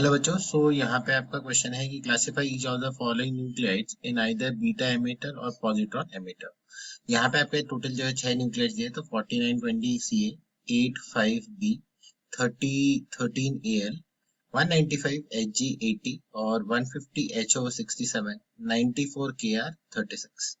Hello बच्चों, यहाँ पे आपका क्वेश्चन है कि classify each of the following nucleotides in either beta emitter और पॉजिट्रॉन एमिटर। यहाँ पे आपके टोटल जो है 6 न्यूक्लियोटाइड्स दिए, तो 4920 Ca, 8 5 B, 13 Al, 195 Hg 80 और 150 HO 67, 94 Kr 36।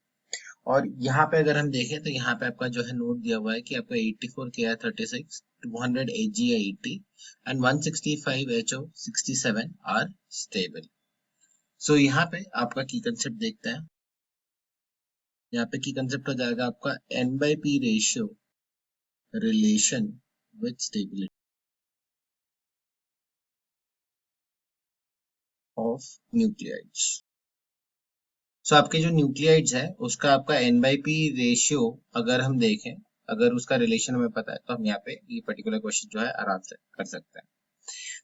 और यहाँ पे अगर हम देखें तो यहाँ पे आपका जो है नोट दिया हुआ है कि आपका 84 Kr 36, 200 Hg 80 and 165 HO 67 are stable. So यहाँ पे आपका की कंसेप्ट देखते हैं। यहाँ पे की कंसेप्ट हो जाएगा आपका N/P ratio relation with stability of nucleoids. So आपके जो न्यूक्लियोइड्स है उसका आपका N/P रेशियो अगर हम देखें, अगर उसका रिलेशन हमें पता है तो हम यहाँ पे ये पर्टिकुलर क्वेश्चन जो है आराम से कर सकते हैं।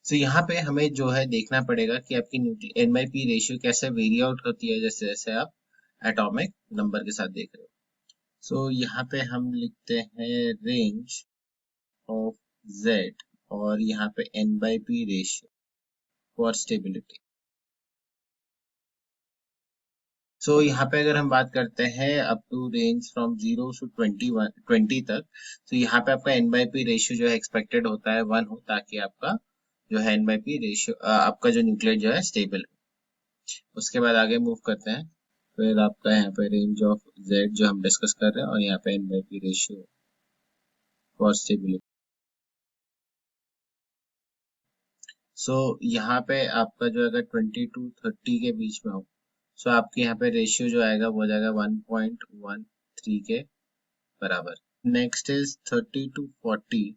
सो यहाँ पे हमें जो है देखना पड़ेगा कि आपकी N/P रेशियो कैसे वेरी आउट होती है जैसे जैसे आप एटॉमिक नंबर के साथ देख रहे हो। सो यहाँ पे हम लिखते हैं रेंज ऑफ Z और यहाँ पे N/P रेशियो फॉर स्टेबिलिटी। सो यहाँ पे अगर हम बात करते हैं up to range from 0 to 20 तक, तो यहाँ पे आपका N/P रेशियो जो है एक्सपेक्टेड होता है 1 हो, ताकि आपका जो है N/P रेशियो आपका जो न्यूक्लियोटाइड जो है स्टेबल है। उसके बाद आगे मूव करते हैं, फिर आपका यहाँ पे रेंज ऑफ Z जो हम डिस्कस कर रहे हैं और यहाँ पे N/P रेशियो फॉर स्टेबिलिटी। सो यहाँ पे आपका जो अगर 20 टू 30 के बीच में हो, सो आपके यहाँ पे रेशियो जो आएगा वो हो जाएगा 1.13 के बराबर। नेक्स्ट इज 30 टू 40,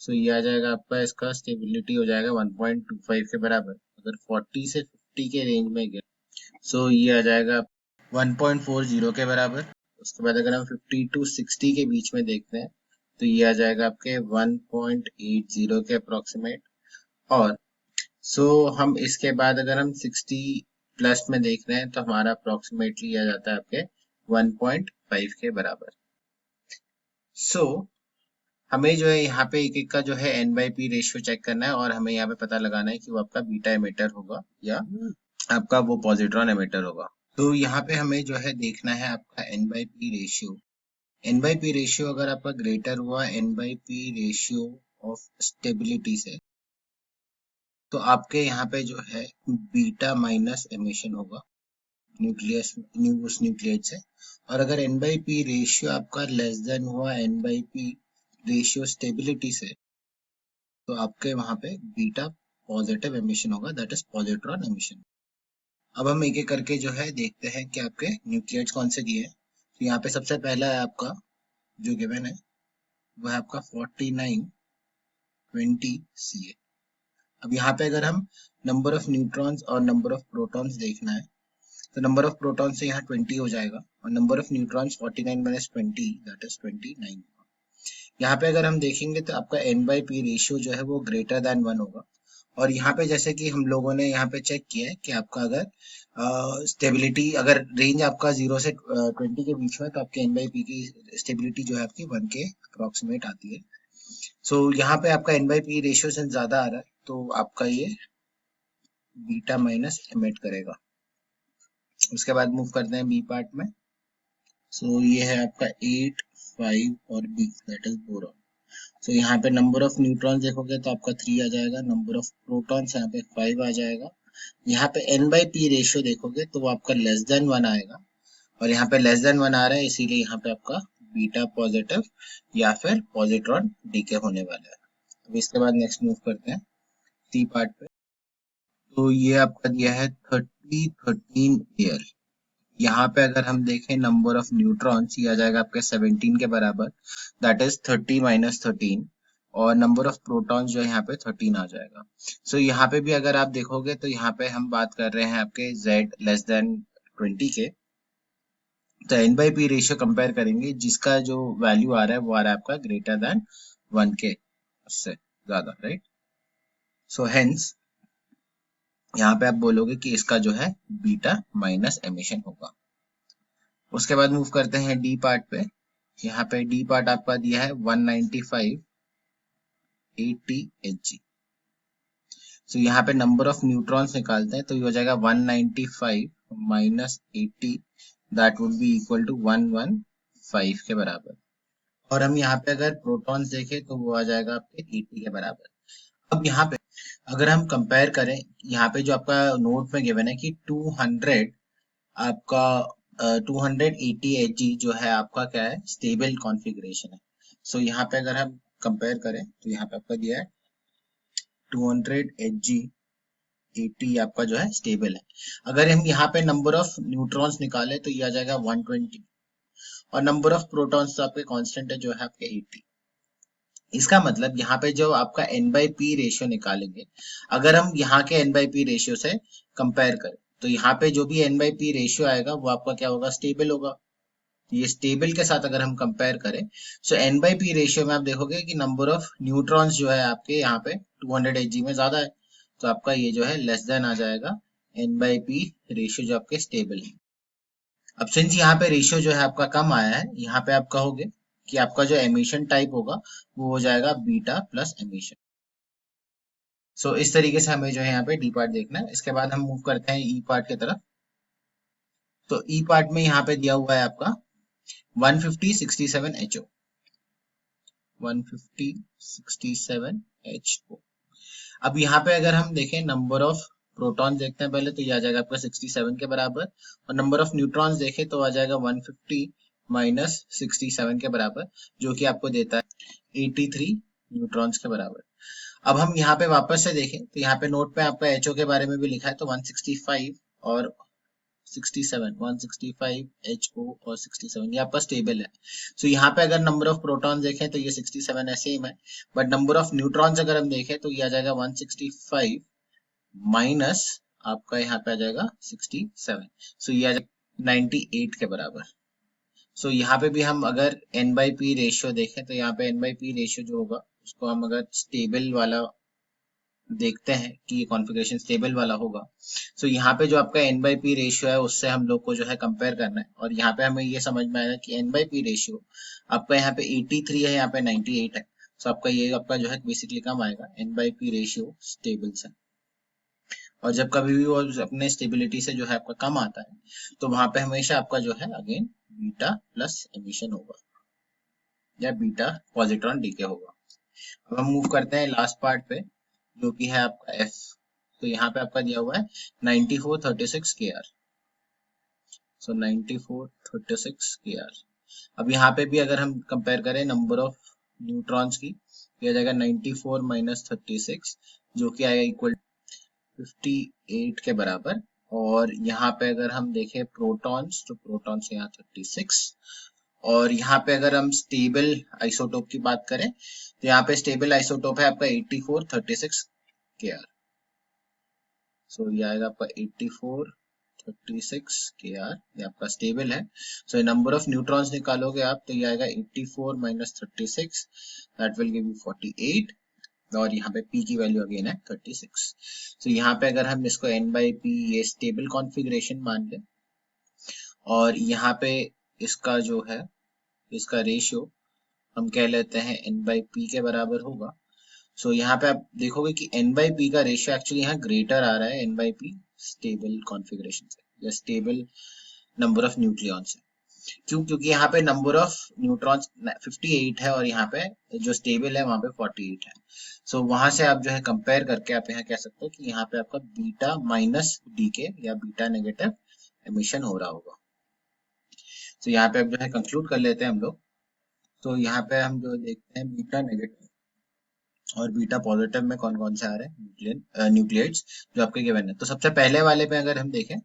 सो ये आ जाएगा आपका, इसका स्टेबिलिटी हो जाएगा 1.25 के बराबर। अगर 40 से 50 के रेंज में गए, सो ये आ जाएगा 1.40 के बराबर। उसके बाद अगर हम 50 टू 60 के बीच में देखते हैं तो ये आ जाएगा आपके 1.80 के अप्रोक्सीमेट। और हम इसके बाद अगर हम 60 प्लस में देख रहे हैं तो हमारा अप्रोक्सीमेटली आ जाता है आपके 1.5 के बराबर। हमें जो है यहाँ पे एक एक का जो है N/P रेशियो चेक करना है और हमें यहाँ पे पता लगाना है कि वो आपका बीटा एमिटर होगा या आपका वो पॉजिट्रॉन एमिटर होगा। तो यहाँ पे हमें जो है देखना है आपका N/P रेशियो। N/P रेशियो अगर आपका ग्रेटर हुआ N/P रेशियो ऑफ स्टेबिलिटी से, तो आपके यहाँ पे जो है बीटा माइनस एमिशन होगा न्यूक्लियस उस न्यूक्लियस से। और अगर N/P रेशियो आपका लेस देन हुआ N/P रेशियो स्टेबिलिटी से, तो आपके वहां पे बीटा पॉजिटिव एमिशन होगा, दैट इज पॉजिट्रॉन एमिशन। अब हम एक एक करके जो है देखते हैं कि आपके न्यूक्लियस कौन से दिए हैं। तो यहाँ पे सबसे पहला है आपका जो गिवन है वो है आपका 4920 Ca। अब यहाँ पे अगर हम नंबर ऑफ न्यूट्रॉन्स और नंबर ऑफ प्रोटॉन्स देखना है, तो नंबर ऑफ प्रोटॉन से यहाँ 20 हो जाएगा और number of neutrons 49 minus 20 that is 29। यहाँ पे अगर हम देखेंगे तो आपका N/P रेशियो जो है वो ग्रेटर देन 1 होगा। और यहाँ पे जैसे कि हम लोगों ने यहाँ पे चेक किया है कि आपका अगर स्टेबिलिटी अगर रेंज आपका 0 से 20 के बीच में, तो आपके N/P की स्टेबिलिटी जो है आपकी 1 के अप्रोक्सीमेट आती है। यहाँ पे आपका N/P रेशियो से ज्यादा आ रहा है तो आपका ये बीटा माइनस एमिट करेगा। उसके बाद मूव करते हैं बी पार्ट में। ये है आपका 8 5 और B दैट इज बोरॉन। यहाँ पे नंबर ऑफ न्यूट्रॉन देखोगे तो आपका 3 आ जाएगा, नंबर ऑफ प्रोटॉन्स यहाँ पे 5 आ जाएगा। यहाँ पे N/P रेशियो देखोगे तो वो आपका लेस देन 1 आएगा और यहाँ पे लेस देन 1 आ रहा है, इसीलिए यहाँ पे आपका बीटा पॉजिटिव या फिर पॉजिट्रॉन डीके होने वाला है। अब इसके बाद नेक्स्ट मूव करते हैं सी पार्ट पे। तो ये आपका दिया है 13 Al। यहाँ पे अगर हम देखें नंबर ऑफ न्यूट्रॉन्स, ये आ जाएगा आपके 17 के बराबर, दैट इज 30 माइनस 13। और नंबर ऑफ प्रोटॉन्स जो है यहाँ पे 13 आ जाएगा। यहाँ पे भी अगर आप देखोगे तो यहाँ पे हम बात कर रहे हैं आपके Z लेस देन 20 के, तो N/P रेशियो कंपेयर करेंगे, जिसका जो वैल्यू आ रहा है वो आ रहा है आपका ग्रेटर देन 1 के उससे ज्यादा, राइट। हेंस यहाँ पे आप बोलोगे कि इसका जो है बीटा माइनस एमिशन होगा। उसके बाद मूव करते हैं डी पार्ट पे। यहाँ पे डी पार्ट आपका दिया है 195 80 Hg। सो यहाँ पे नंबर ऑफ न्यूट्रॉन्स निकालते हैं तो ये हो जाएगा 195 minus 80, that would be equal to 115 के बराबर। और हम यहाँ पे अगर प्रोटॉन्स देखें तो वो आ जाएगा आपके 80 के बराबर। अब यहाँ पे अगर हम कंपेयर करें, यहाँ पे जो आपका नोट में गिवन है कि 200 आपका 280 Hg जो है आपका क्या है, स्टेबल कॉन्फ़िगरेशन है। सो यहाँ पे अगर हम कंपेयर करें तो यहाँ पे आपका दिया है 200 Hg 80 आपका जो है स्टेबल है। अगर हम यहाँ पे नंबर ऑफ न्यूट्रॉन्स निकाले तो ये आ जाएगा 120, और नंबर ऑफ प्रोटॉन्स तो आपके कांस्टेंट है जो है आपके 80। इसका मतलब यहाँ पे जो आपका n बाई पी रेशियो निकालेंगे, अगर हम यहाँ के n बाई पी रेशियो से कंपेयर करें तो यहाँ पे जो भी n बाई पी रेशियो आएगा वो आपका क्या होगा, स्टेबल होगा। ये स्टेबल के साथ अगर हम कंपेयर करें, सो n बाई पी रेशियो में आप देखोगे कि नंबर ऑफ न्यूट्रॉन्स जो है आपके यहाँ पे 200 Hg में ज्यादा है, तो आपका ये जो है लेस देन आ जाएगा n बाई पी रेशियो जो आपके स्टेबल है। अब सिंस यहाँ पे रेशियो जो है आपका कम आया है, यहाँ पे आप कहोगे कि आपका जो एमिशन टाइप होगा वो हो जाएगा बीटा प्लस एमिशन। सो इस तरीके से हमें जो है यहाँ पे डी पार्ट देखना है। इसके बाद हम मूव करते हैं ई पार्ट की तरफ। तो ई पार्ट में यहाँ पे दिया हुआ है आपका 150 HO 150 HO। अब यहाँ पे अगर हम देखें नंबर ऑफ प्रोटॉन देखते हैं पहले, तो ये आ जाएगा आपका 67 के बराबर, और नंबर ऑफ न्यूट्रॉन्स देखें तो आ जाएगा 150 माइनस 67 के बराबर, जो कि आपको देता है 83 न्यूट्रॉन्स के बराबर। अब हम यहाँ पे वापस से देखें तो यहाँ पे नोट पे आपका एचओ के बारे में भी लिखा है, तो 165 और 67 165 HO और 67 ये आपका स्टेबल है। सो यहाँ पे अगर नंबर ऑफ प्रोटॉन देखें तो ये 67 है, सेम है, बट नंबर ऑफ न्यूट्रॉन्स अगर हम देखें तो ये आ जाएगा 165 माइनस आपका यहाँ पे आ जाएगा 67, सो ये आ जाएगा 98 के बराबर। सो यहाँ पे भी हम अगर n बाई पी रेशियो देखें तो यहाँ पे n बाई पी रेशियो जो होगा उसको हम अगर स्टेबल वाला देखते हैं कि ये कॉन्फ़िगरेशन स्टेबल वाला होगा। सो यहाँ पे जो आपका n बाई पी रेशियो है उससे हम लोग को जो है कंपेयर करना है, और यहाँ पे हमें ये समझ में आएगा कि n बाई पी रेशियो आपका यहाँ पे 83 है, यहाँ पे 98 है। सो आपका ये आपका जो है बेसिकली कम आएगा, n by P ratio stable से। और जब कभी भी वो अपने स्टेबिलिटी से जो है आपका कम आता है तो वहां पे हमेशा आपका जो है अगेन बीटा प्लस एमिशन होगा या बीटा पॉजिट्रॉन डीके होगा। अब हम मूव करते हैं लास्ट पार्ट पे, जो कि है आपका एफ। तो यहाँ पे आपका दिया हुआ है 9436 KR। सो 9436 KR। अब यहाँ पे भी अगर हम कंपेयर करें नंबर ऑफ न्यूट्रॉन्स की, तो आ जाएगा 94 माइनस 36, जो कि आएगा इक्वल 58 के बराबर। और यहाँ पे अगर हम देखें प्रोटॉन्स, तो प्रोटॉन्स यहाँ 36, और यहाँ पे अगर हम स्टेबल आइसोटोप की बात करें तो यहाँ पे स्टेबल आइसोटोप है आपका 8436 KR। सो ये आएगा आपका 8436 KR, ये आपका स्टेबल है। सो नंबर ऑफ न्यूट्रॉन्स निकालोगे आप तो ये आएगा 84 minus 36, that will give you 48, और यहाँ पे P की वैल्यू अगेन है 36। तो यहाँ पे अगर हम इसको N बाई P ये स्टेबल कॉन्फ़िगरेशन मान लें, और यहाँ पे इसका जो है इसका रेशियो हम कह लेते हैं N बाई P के बराबर होगा। सो यहाँ पे आप देखोगे कि N बाई P का रेशियो एक्चुअली यहाँ ग्रेटर आ रहा है N by P stable configuration से या स्टेबल नंबर ऑफ न्यूक्लियॉन से। क्यों? क्योंकि यहाँ पे नंबर ऑफ न्यूट्रॉन्स 58 है और यहाँ पे जो स्टेबल है वहां पे 48 है। सो वहां से आप जो है कंपेयर करके आप यहाँ कह सकते हो कि यहाँ पे आपका बीटा माइनस डीके या बीटा नेगेटिव एमिशन हो रहा होगा। तो यहाँ पे अब जो है कंक्लूड कर लेते हैं हम लोग। तो यहाँ पे हम जो देखते हैं बीटा नेगेटिव और बीटा पॉजिटिव में कौन कौन से आ रहे हैं न्यूक्लियेट्स जो आपके गिवन है। तो सबसे पहले वाले पे अगर हम देखें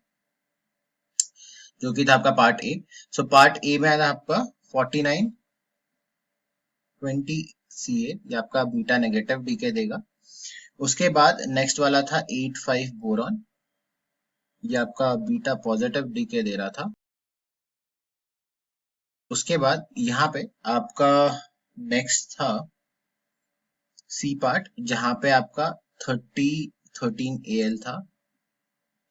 जो कि था आपका part A, so part A में आया आपका 4920 CA, ये आपका बीटा नेगेटिव डीके देगा। उसके बाद नेक्स्ट वाला था 85 बोरॉन, ये आपका बीटा पॉजिटिव डीके दे रहा था। उसके बाद यहाँ पे आपका नेक्स्ट था सी पार्ट, जहां पे आपका 13 AL था,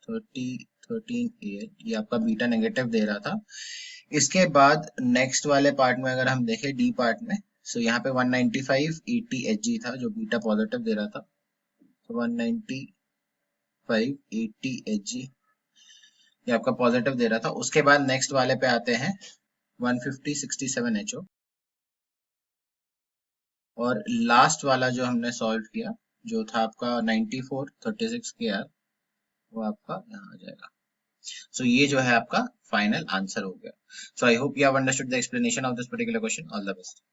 13 AL, ये आपका बीटा नेगेटिव दे रहा था। इसके बाद नेक्स्ट वाले पार्ट में अगर हम देखें डी पार्ट में, सो यहाँ पे 195 80 Hg था जो बीटा पॉजिटिव दे रहा था। 195 80 Hg ये आपका पॉजिटिव दे रहा था। उसके बाद नेक्स्ट वाले पे आते हैं 150 67 HO और लास्ट वाला जो हमने सॉल्व किया जो था आपका 94 36 KR वो आपका यहाँ आ जाएगा। सो ये जो है आपका फाइनल आंसर हो गया। So I hope you have understood the explanation of this particular question. All the best.